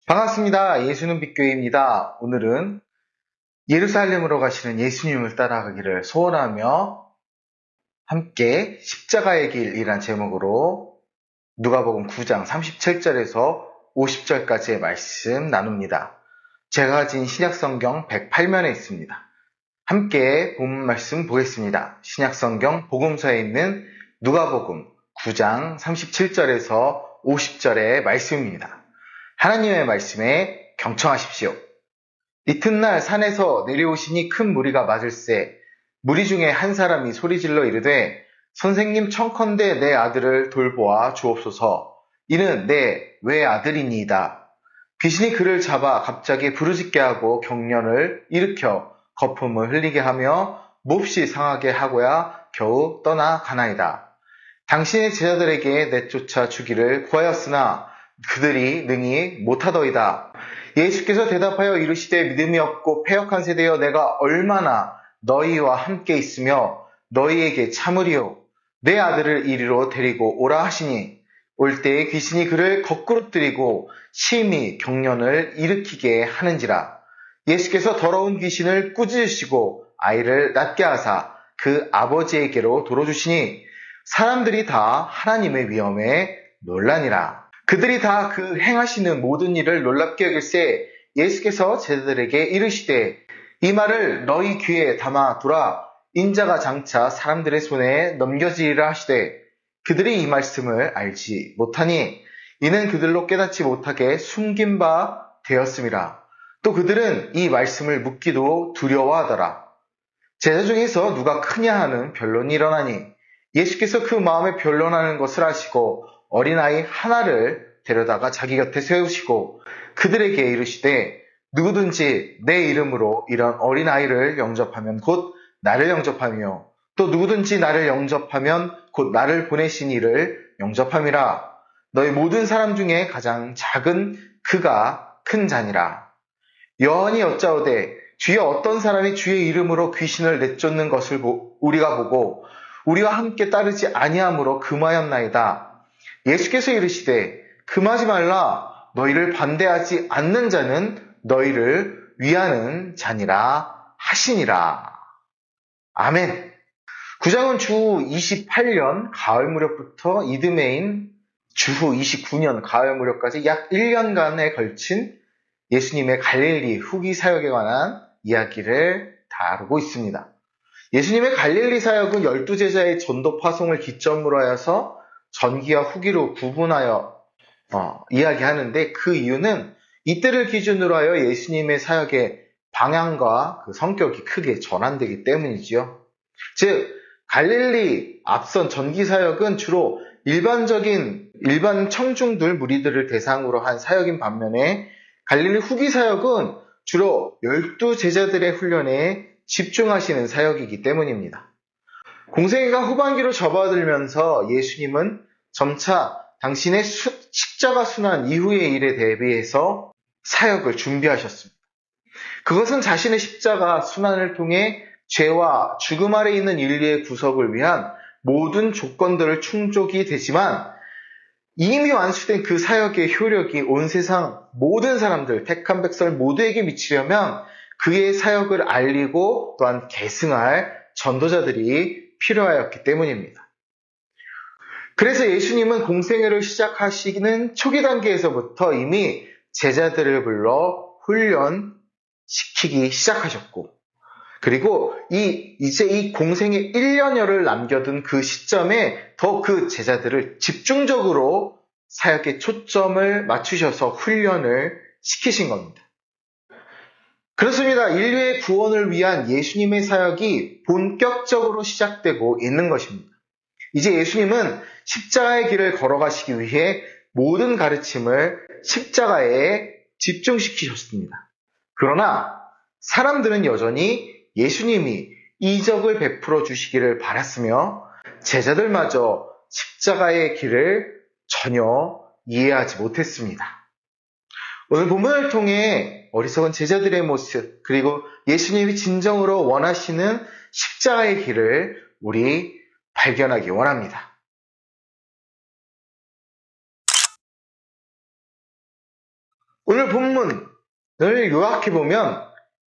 반갑습니다. 예수는 빛교회입니다. 오늘은 예루살렘으로 가시는 예수님을 따라가기를 소원하며 함께 십자가의 길이란 제목으로 누가복음 9장 37절에서 50절까지의 말씀 나눕니다. 제가 가진 신약성경 108면에 있습니다. 함께 본문 말씀 보겠습니다. 신약성경 복음서에 있는 누가복음 9장 37절에서 50절의 말씀입니다. 하나님의 말씀에 경청하십시오. 이튿날 산에서 내려오시니 큰 무리가 맞을세 무리 중에 한 사람이 소리질러 이르되 선생님 청컨대 내 아들을 돌보아 주옵소서. 이는 내 외아들이니이다. 귀신이 그를 잡아 갑자기 부르짖게 하고 경련을 일으켜 거품을 흘리게 하며 몹시 상하게 하고야 겨우 떠나가나이다. 당신의 제자들에게 내쫓아 주기를 구하였으나 그들이 능히 못하더이다. 예수께서 대답하여 이르시되 믿음이 없고 패역한 세대여 내가 얼마나 너희와 함께 있으며 너희에게 참으리요. 내 아들을 이리로 데리고 오라 하시니 올 때에 귀신이 그를 거꾸로 들이고 심히 경련을 일으키게 하는지라. 예수께서 더러운 귀신을 꾸짖으시고 아이를 낫게 하사 그 아버지에게로 돌어주시니 사람들이 다 하나님의 위엄에 놀라니라. 그들이 다 그 행하시는 모든 일을 놀랍게 여길세 예수께서 제자들에게 이르시되 이 말을 너희 귀에 담아두라. 인자가 장차 사람들의 손에 넘겨지리라 하시되 그들이 이 말씀을 알지 못하니 이는 그들로 깨닫지 못하게 숨긴 바 되었음이라. 또 그들은 이 말씀을 묻기도 두려워하더라. 제자 중에서 누가 크냐 하는 변론이 일어나니 예수께서 그 마음에 변론하는 것을 아시고 어린아이 하나를 데려다가 자기 곁에 세우시고 그들에게 이르시되 누구든지 내 이름으로 이런 어린아이를 영접하면 곧 나를 영접하며 또 누구든지 나를 영접하면 곧 나를 보내신 이를 영접함이라. 너희 모든 사람 중에 가장 작은 그가 큰 자니라. 요한이 여짜오되 주여 어떤 사람이 주의 이름으로 귀신을 내쫓는 것을 우리가 보고 우리와 함께 따르지 아니함으로 금하였나이다. 예수께서 이르시되 금하지 말라. 너희를 반대하지 않는 자는 너희를 위하는 자니라 하시니라. 아멘. 9장은 주후 28년 가을 무렵부터 이듬해인 주후 29년 가을 무렵까지 약 1년간에 걸친 예수님의 갈릴리 후기 사역에 관한 이야기를 다루고 있습니다. 예수님의 갈릴리 사역은 12제자의 전도 파송을 기점으로 하여서 전기와 후기로 구분하여 이야기하는데 그 이유는 이때를 기준으로 하여 예수님의 사역의 방향과 그 성격이 크게 전환되기 때문이지요. 즉 갈릴리 앞선 전기 사역은 주로 일반 청중들 무리들을 대상으로 한 사역인 반면에 갈릴리 후기 사역은 주로 12제자들의 훈련에 집중하시는 사역이기 때문입니다. 공생애가 후반기로 접어들면서 예수님은 점차 당신의 십자가 순환 이후의 일에 대비해서 사역을 준비하셨습니다. 그것은 자신의 십자가 순환을 통해 죄와 죽음 아래 있는 인류의 구속을 위한 모든 조건들을 충족이 되지만 이미 완수된 그 사역의 효력이 온 세상 모든 사람들, 택한 백성 모두에게 미치려면 그의 사역을 알리고 또한 계승할 전도자들이 필요하였기 때문입니다. 그래서 예수님은 공생애를 시작하시는 초기 단계에서부터 이미 제자들을 불러 훈련시키기 시작하셨고 그리고 이제 이 공생애 1년여를 남겨둔 그 시점에 더 그 제자들을 집중적으로 사역에 초점을 맞추셔서 훈련을 시키신 겁니다. 그렇습니다. 인류의 구원을 위한 예수님의 사역이 본격적으로 시작되고 있는 것입니다. 이제 예수님은 십자가의 길을 걸어가시기 위해 모든 가르침을 십자가에 집중시키셨습니다. 그러나 사람들은 여전히 예수님이 이적을 베풀어 주시기를 바랐으며 제자들마저 십자가의 길을 전혀 이해하지 못했습니다. 오늘 본문을 통해 어리석은 제자들의 모습, 그리고 예수님이 진정으로 원하시는 십자가의 길을 우리 발견하기 원합니다. 오늘 본문을 요약해보면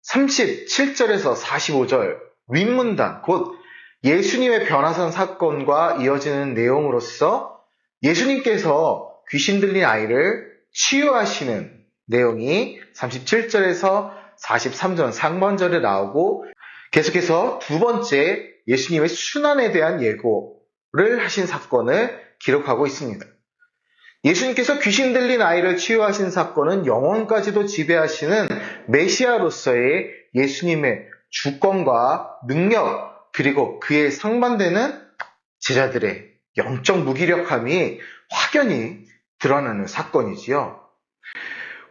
37절에서 45절 윗문단, 곧 예수님의 변화산 사건과 이어지는 내용으로서 예수님께서 귀신 들린 아이를 치유하시는 내용이 37절에서 43절 상반절에 나오고, 계속해서 두 번째 예수님의 순환에 대한 예고를 하신 사건을 기록하고 있습니다. 예수님께서 귀신 들린 아이를 치유하신 사건은 영혼까지도 지배하시는 메시아로서의 예수님의 주권과 능력, 그리고 그에 상반되는 제자들의 영적 무기력함이 확연히 드러나는 사건이지요.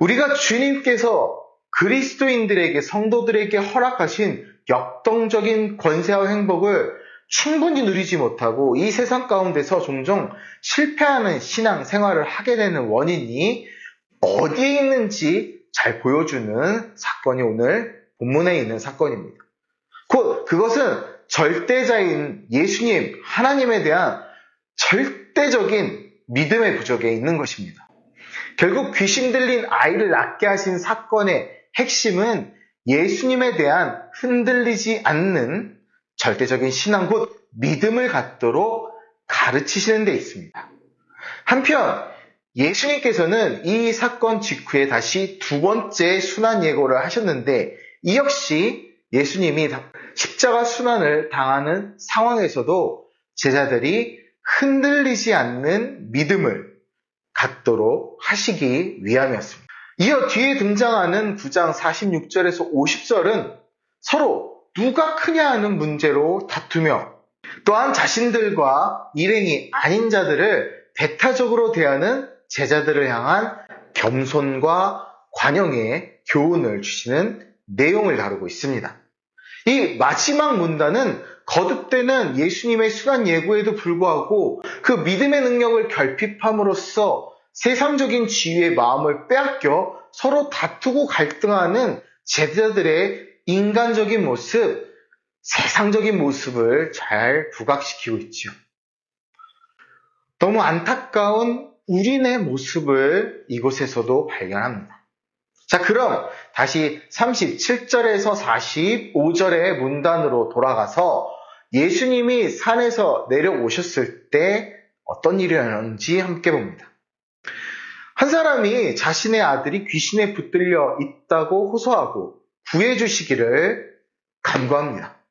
우리가 주님께서 그리스도인들에게, 성도들에게 허락하신 역동적인 권세와 행복을 충분히 누리지 못하고 이 세상 가운데서 종종 실패하는 신앙 생활을 하게 되는 원인이 어디에 있는지 잘 보여주는 사건이 오늘 본문에 있는 사건입니다. 곧 그것은 절대자인 예수님, 하나님에 대한 절대적인 믿음의 부족에 있는 것입니다. 결국 귀신 들린 아이를 낫게 하신 사건의 핵심은 예수님에 대한 흔들리지 않는 절대적인 신앙, 곧 믿음을 갖도록 가르치시는 데 있습니다. 한편 예수님께서는 이 사건 직후에 다시 두 번째 순환 예고를 하셨는데, 이 역시 예수님이 십자가 순환을 당하는 상황에서도 제자들이 흔들리지 않는 믿음을 갖도록 하시기 위함이었습니다. 이어 뒤에 등장하는 9장 46절에서 50절은 서로 누가 크냐 하는 문제로 다투며, 또한 자신들과 일행이 아닌 자들을 배타적으로 대하는 제자들을 향한 겸손과 관용의 교훈을 주시는 내용을 다루고 있습니다. 이 마지막 문단은 거듭되는 예수님의 순환 예고에도 불구하고 그 믿음의 능력을 결핍함으로써 세상적인 지위의 마음을 빼앗겨 서로 다투고 갈등하는 제자들의 인간적인 모습, 세상적인 모습을 잘 부각시키고 있죠. 너무 안타까운 우리네 모습을 이곳에서도 발견합니다. 자, 그럼 다시 37절에서 45절의 문단으로 돌아가서 예수님이 산에서 내려오셨을 때 어떤 일이 일어났는지 함께 봅니다. 한 사람이 자신의 아들이 귀신에 붙들려 있다고 호소하고 구해주시기를 간구합니다.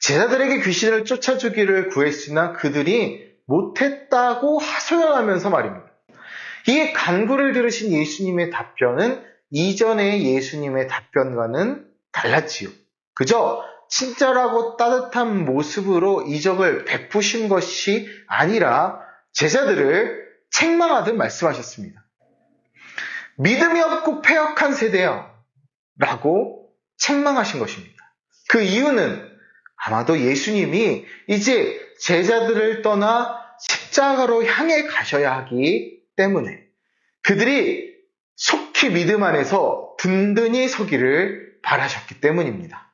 제자들에게 귀신을 쫓아주기를 구했으나 그들이 못했다고 하소연하면서 말입니다. 이 간구를 들으신 예수님의 답변은 이전의 예수님의 답변과는 달랐지요. 그저 친절하고 따뜻한 모습으로 이적을 베푸신 것이 아니라 제자들을 책망하듯 말씀하셨습니다. 믿음이 없고 패역한 세대야 라고 책망하신 것입니다. 그 이유는 아마도 예수님이 이제 제자들을 떠나 십자가로 향해 가셔야 하기 때문에 그들이 속히 믿음 안에서 든든히 서기를 바라셨기 때문입니다.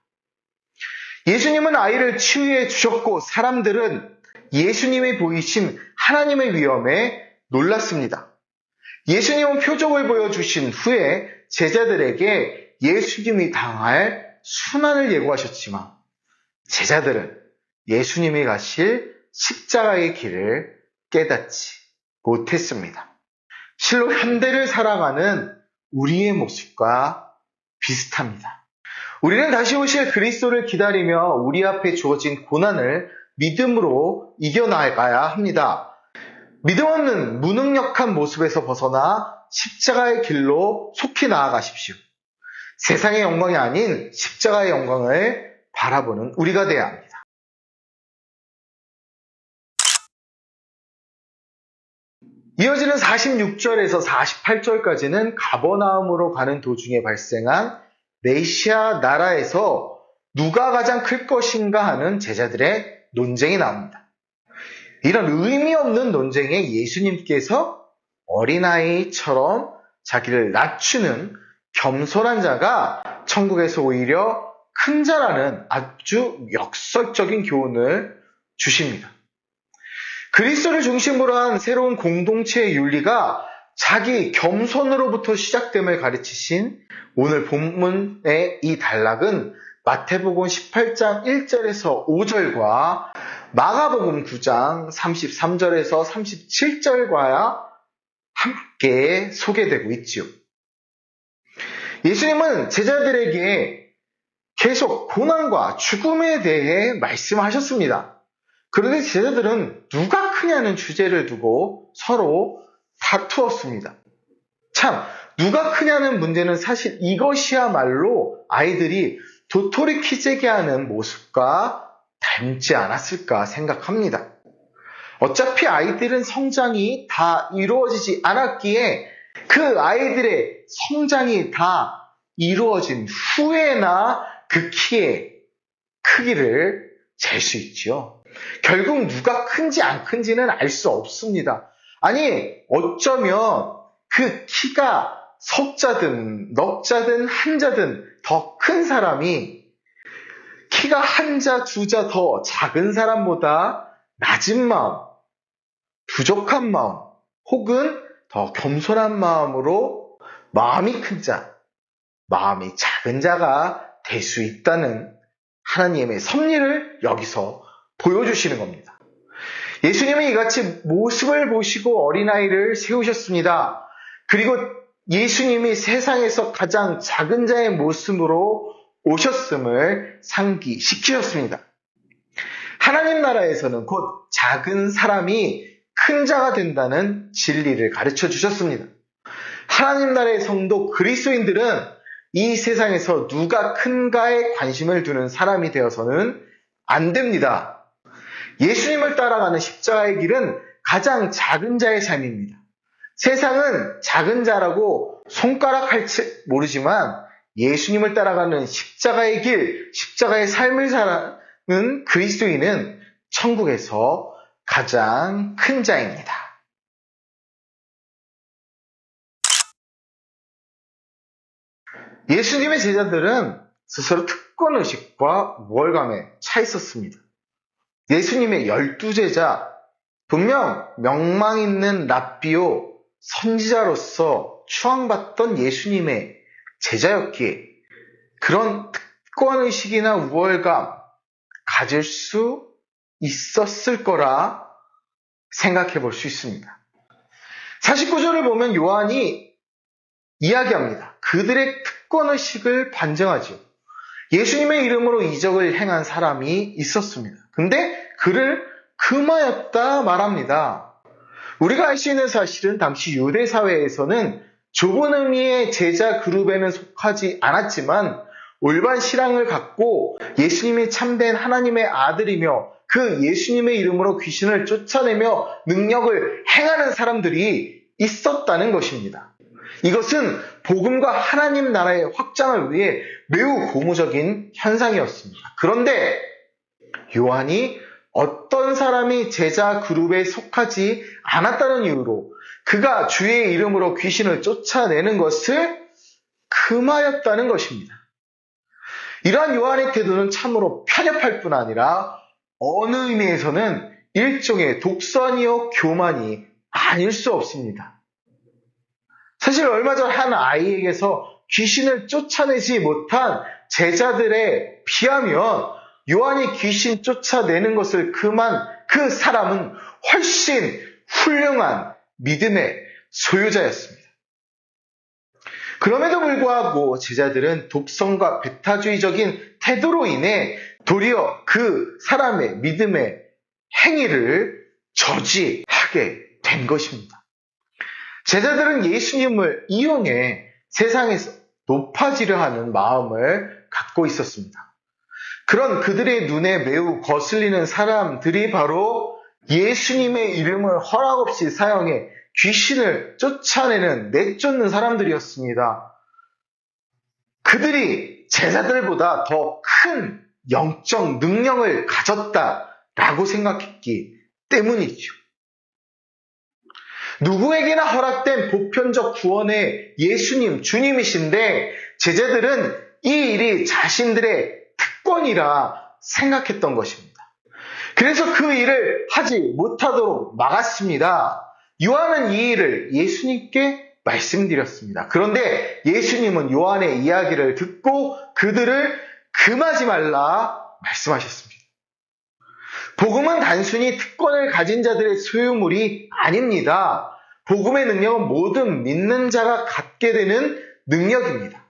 예수님은 아이를 치유해 주셨고 사람들은 예수님이 보이신 하나님의 위엄에 놀랐습니다. 예수님은 표적을 보여주신 후에 제자들에게 예수님이 당할 순환을 예고하셨지만 제자들은 예수님이 가실 십자가의 길을 깨닫지 못했습니다. 실로 현대를 살아가는 우리의 모습과 비슷합니다. 우리는 다시 오실 그리스도를 기다리며 우리 앞에 주어진 고난을 믿음으로 이겨나가야 합니다. 믿음 없는 무능력한 모습에서 벗어나 십자가의 길로 속히 나아가십시오. 세상의 영광이 아닌 십자가의 영광을 바라보는 우리가 되어야 합니다. 이어지는 46절에서 48절까지는 가버나움으로 가는 도중에 발생한 메시아 나라에서 누가 가장 클 것인가 하는 제자들의 논쟁이 나옵니다. 이런 의미 없는 논쟁에 예수님께서 어린아이처럼 자기를 낮추는 겸손한 자가 천국에서 오히려 큰 자라는 아주 역설적인 교훈을 주십니다. 그리스도를 중심으로 한 새로운 공동체의 윤리가 자기 겸손으로부터 시작됨을 가르치신 오늘 본문의 이 단락은 마태복음 18장 1절에서 5절과 마가복음 9장 33절에서 37절과 함께 소개되고 있지요. 예수님은 제자들에게 계속 고난과 죽음에 대해 말씀하셨습니다. 그런데 제자들은 누가 크냐는 주제를 두고 서로 다투었습니다. 참, 누가 크냐는 문제는 사실 이것이야말로 아이들이 도토리 키재기 하는 모습과 닮지 않았을까 생각합니다. 어차피 아이들은 성장이 다 이루어지지 않았기에 그 아이들의 성장이 다 이루어진 후에나 그 키의 크기를 잴 수 있지요. 결국 누가 큰지 안 큰지는 알 수 없습니다. 아니, 어쩌면 그 키가 석자든 넉자든 한자든 더 큰 사람이 키가 한자, 두자 더 작은 사람보다 낮은 마음, 부족한 마음, 혹은 더 겸손한 마음으로 마음이 큰 자, 마음이 작은 자가 될 수 있다는 하나님의 섭리를 여기서 보여주시는 겁니다. 예수님은 이같이 모습을 보시고 어린아이를 세우셨습니다. 그리고 예수님이 세상에서 가장 작은 자의 모습으로 오셨음을 상기시키셨습니다. 하나님 나라에서는 곧 작은 사람이 큰 자가 된다는 진리를 가르쳐 주셨습니다. 하나님 나라의 성도 그리스도인들은 이 세상에서 누가 큰가에 관심을 두는 사람이 되어서는 안 됩니다. 예수님을 따라가는 십자가의 길은 가장 작은 자의 삶입니다. 세상은 작은 자라고 손가락할지 모르지만 예수님을 따라가는 십자가의 길, 십자가의 삶을 사는 그리스도인은 천국에서 가장 큰 자입니다. 예수님의 제자들은 스스로 특권의식과 우월감에 차 있었습니다. 예수님의 12제자, 분명 명망 있는 랍비요, 선지자로서 추앙받던 예수님의 제자였기에 그런 특권의식이나 우월감 가질 수 있었을 거라 생각해 볼 수 있습니다. 49절을 보면 요한이 이야기합니다. 그들의 특권의식을 반증하죠. 예수님의 이름으로 이적을 행한 사람이 있었습니다. 근데 그를 금하였다 말합니다. 우리가 알 수 있는 사실은 당시 유대 사회에서는 좁은 의미의 제자 그룹에는 속하지 않았지만 올바른 신앙을 갖고 예수님이 참된 하나님의 아들이며 그 예수님의 이름으로 귀신을 쫓아내며 능력을 행하는 사람들이 있었다는 것입니다. 이것은 복음과 하나님 나라의 확장을 위해 매우 고무적인 현상이었습니다. 그런데 요한이 어떤 사람이 제자 그룹에 속하지 않았다는 이유로 그가 주의 이름으로 귀신을 쫓아내는 것을 금하였다는 것입니다. 이러한 요한의 태도는 참으로 편협할 뿐 아니라 어느 의미에서는 일종의 독선이요 교만이 아닐 수 없습니다. 사실 얼마 전 한 아이에게서 귀신을 쫓아내지 못한 제자들에 비하면 요한이 귀신 쫓아내는 것을 금한 그 사람은 훨씬 훌륭한 믿음의 소유자였습니다. 그럼에도 불구하고 제자들은 독선과 배타주의적인 태도로 인해 도리어 그 사람의 믿음의 행위를 저지하게 된 것입니다. 제자들은 예수님을 이용해 세상에서 높아지려 하는 마음을 갖고 있었습니다. 그런 그들의 눈에 매우 거슬리는 사람들이 바로 예수님의 이름을 허락 없이 사용해 귀신을 쫓아내는 내쫓는 사람들이었습니다. 그들이 제자들보다 더 큰 영적 능력을 가졌다라고 생각했기 때문이죠. 누구에게나 허락된 보편적 구원의 예수님, 주님이신데 제자들은 이 일이 자신들의 특권이라 생각했던 것입니다. 그래서 그 일을 하지 못하도록 막았습니다. 요한은 이 일을 예수님께 말씀드렸습니다. 그런데 예수님은 요한의 이야기를 듣고 그들을 금하지 말라 말씀하셨습니다. 복음은 단순히 특권을 가진 자들의 소유물이 아닙니다. 복음의 능력은 모든 믿는 자가 갖게 되는 능력입니다.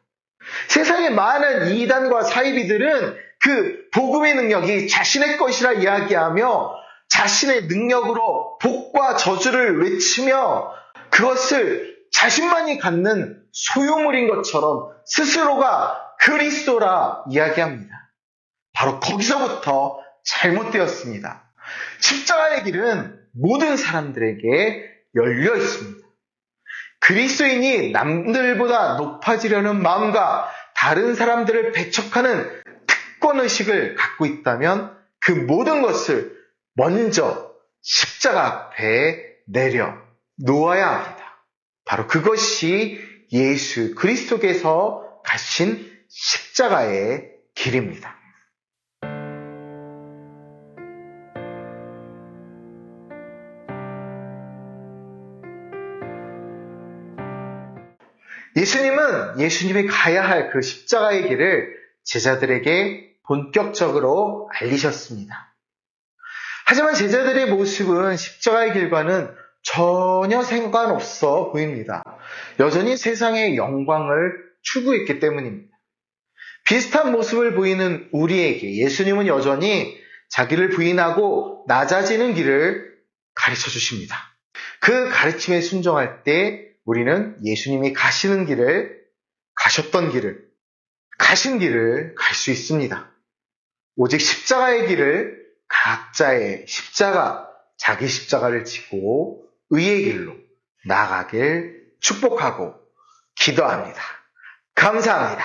세상의 많은 이단과 사이비들은 그 복음의 능력이 자신의 것이라 이야기하며 자신의 능력으로 복과 저주를 외치며 그것을 자신만이 갖는 소유물인 것처럼 스스로가 그리스도라 이야기합니다. 바로 거기서부터 잘못되었습니다. 십자가의 길은 모든 사람들에게 열려 있습니다. 그리스도인이 남들보다 높아지려는 마음과 다른 사람들을 배척하는 특권의식을 갖고 있다면 그 모든 것을 먼저 십자가 앞에 내려 놓아야 합니다. 바로 그것이 예수 그리스도께서 가신 십자가의 길입니다. 예수님은 예수님이 가야 할 그 십자가의 길을 제자들에게 본격적으로 알리셨습니다. 하지만 제자들의 모습은 십자가의 길과는 전혀 상관없어 보입니다. 여전히 세상의 영광을 추구했기 때문입니다. 비슷한 모습을 보이는 우리에게 예수님은 여전히 자기를 부인하고 낮아지는 길을 가르쳐 주십니다. 그 가르침에 순종할 때 우리는 예수님이 가시는 길을, 가셨던 길을, 가신 길을 갈 수 있습니다. 오직 십자가의 길을 각자의 십자가, 자기 십자가를 지고 의의 길로 나아가길 축복하고 기도합니다. 감사합니다.